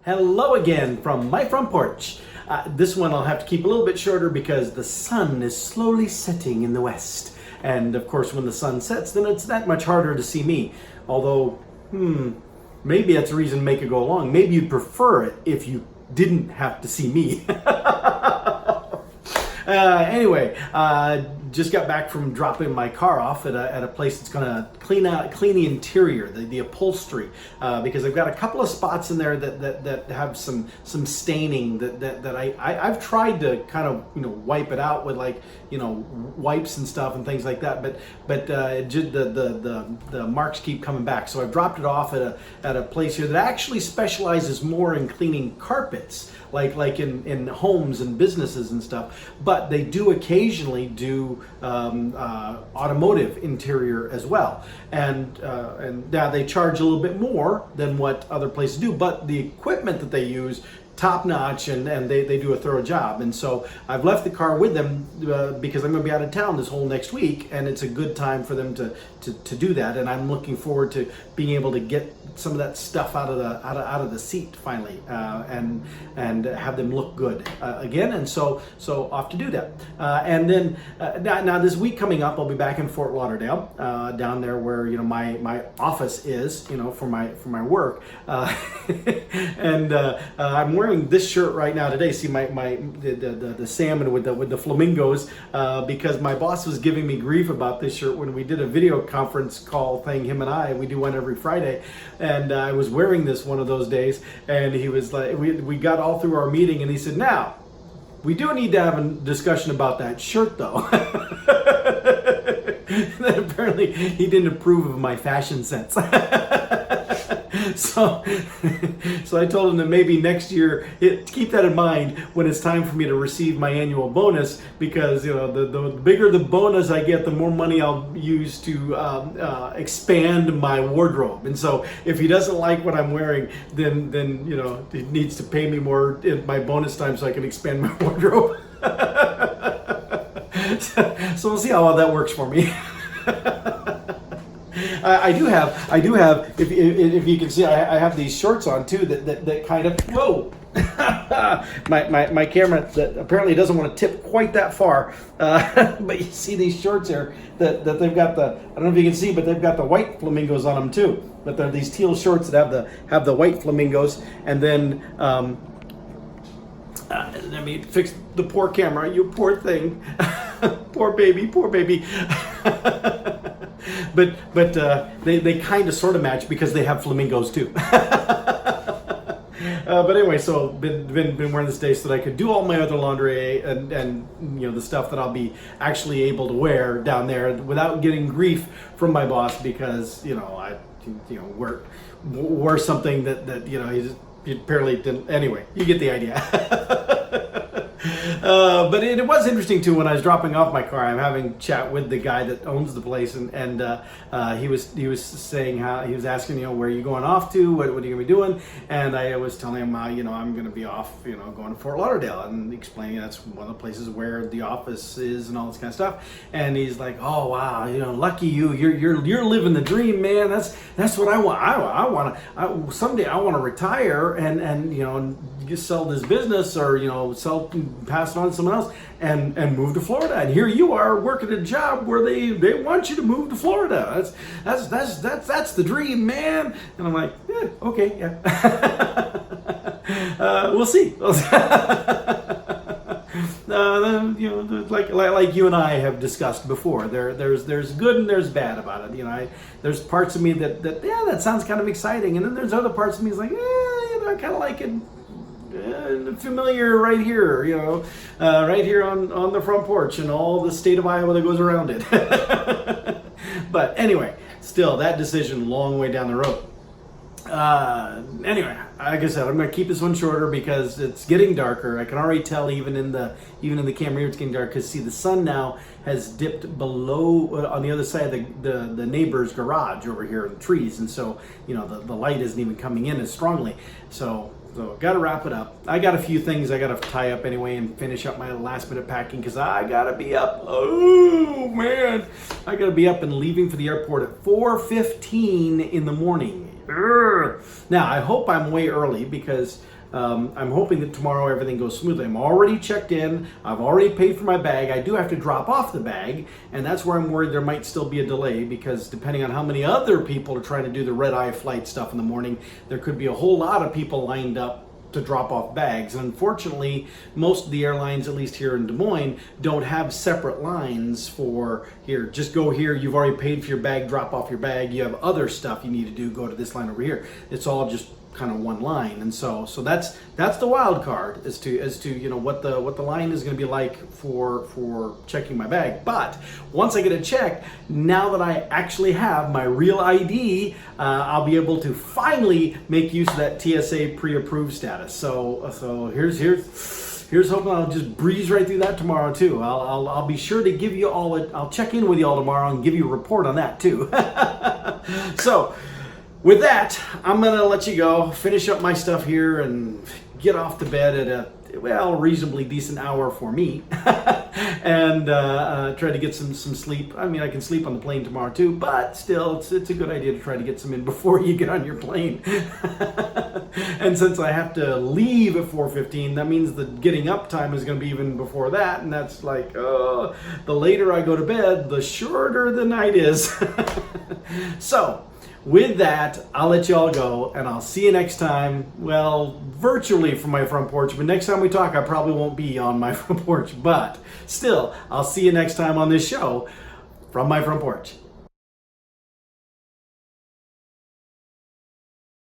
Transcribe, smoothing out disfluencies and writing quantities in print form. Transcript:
Hello again from my front porch. This one I'll have to keep a little bit shorter because the sun is slowly setting in the west. And of course when the sun sets, then it's that much harder to see me. Although, maybe that's a reason to make it go along. Maybe you'd prefer it if you didn't have to see me. Anyway, just got back from dropping my car off at a place that's going to clean the interior, the upholstery, because I've got a couple of spots in there that have some staining that I've tried to kind of wipe it out with wipes and stuff and things like that, but the marks keep coming back. So I've dropped it off at a place here that actually specializes more in cleaning carpets, like in homes and businesses and stuff, but they do occasionally do automotive interior as well, and now they charge a little bit more than what other places do, but the equipment that they use, top notch, and they do a thorough job. And so I've left the car with them because I'm going to be out of town this whole next week, and it's a good time for them to do that. And I'm looking forward to being able to get some of that stuff out of the seat finally, and have them look good again. And so off to do that. And then now this week coming up, I'll be back in Fort Lauderdale, down there where my office is, for my work. And I'm wearing this shirt right now today. See the salmon with the flamingos, because my boss was giving me grief about this shirt when we did a video conference call thing, him and I. We do one every Friday, and I was wearing this one of those days, and he was like, we got all through our meeting, and he said, "Now, we do need to have a discussion about that shirt, though." Then apparently he didn't approve of my fashion sense. So I told him that maybe next year, keep that in mind when it's time for me to receive my annual bonus, because the bigger the bonus I get, the more money I'll use to expand my wardrobe. And so if he doesn't like what I'm wearing, then he needs to pay me more in my bonus time so I can expand my wardrobe. So we'll see how well that works for me. I do have. If you can see, I have these shorts on too. That kind of whoa. my camera that apparently doesn't want to tip quite that far. But you see these shorts here that they've got the. I don't know if you can see, but they've got the white flamingos on them too. But they're these teal shorts that have the white flamingos, and then. Let me fix the poor camera. You poor thing. Poor baby. But they kind of sort of match because they have flamingos too. But anyway, so been wearing this day so that I could do all my other laundry and the stuff that I'll be actually able to wear down there without getting grief from my boss, because I wear something that he apparently didn't. Anyway, you get the idea. But it was interesting too when I was dropping off my car. I'm having a chat with the guy that owns the place, and he was saying how he was asking where are you going off to, what are you gonna be doing, and I was telling him how I'm gonna be off going to Fort Lauderdale, and explaining that's one of the places where the office is and all this kind of stuff. And he's like, "Oh wow, lucky you're living the dream, man. That's what I want. Someday I want to retire and just sell this business, or pass it on to someone else and move to Florida. And here you are working a job where they want you to move to Florida. That's the dream, man." And I'm like, yeah, okay, yeah. We'll see. Like you and I have discussed before, there's good and there's bad about it. There's parts of me that sounds kind of exciting, and then there's other parts of me that's like, I kind of like it. Familiar right here, right here on the front porch, and all the state of Iowa that goes around it. But anyway, still that decision long way down the road. Anyway, like I said, I'm going to keep this one shorter because it's getting darker. I can already tell even in the camera here it's getting dark, because see, the sun now has dipped below on the other side of the neighbor's garage over here in the trees, and so the light isn't even coming in as strongly. So got to wrap it up. I got a few things I got to tie up anyway and finish up my last minute packing, because I got to be up. Oh man, I got to be up and leaving for the airport at 4:15 in the morning. Now I hope I'm way early, because I'm hoping that tomorrow everything goes smoothly. I'm already checked in. I've already paid for my bag. I do have to drop off the bag, and that's where I'm worried there might still be a delay, because depending on how many other people are trying to do the red-eye flight stuff in the morning, there could be a whole lot of people lined up to drop off bags. And unfortunately, most of the airlines, at least here in Des Moines, don't have separate lines for, here, just go here, you've already paid for your bag, drop off your bag, you have other stuff you need to do, go to this line over here. It's all just kind of one line. And so that's the wild card as to you know what the line is going to be like for checking my bag. But once I get it checked, now that I actually have my real ID, I'll be able to finally make use of that TSA pre-approved status. So here's hoping I'll just breeze right through that tomorrow too. I'll be sure to give you all I'll check in with you all tomorrow and give you a report on that too. So with that, I'm going to let you go, finish up my stuff here, and get off to bed at a, well, reasonably decent hour for me, and try to get some sleep. I mean, I can sleep on the plane tomorrow too, but still, it's a good idea to try to get some in before you get on your plane. And since I have to leave at 4:15, that means the getting up time is going to be even before that, and that's like, the later I go to bed, the shorter the night is. So, with that, I'll let you all go, and I'll see you next time. Well, virtually from my front porch, but next time we talk, I probably won't be on my front porch. But still, I'll see you next time on this show from my front porch.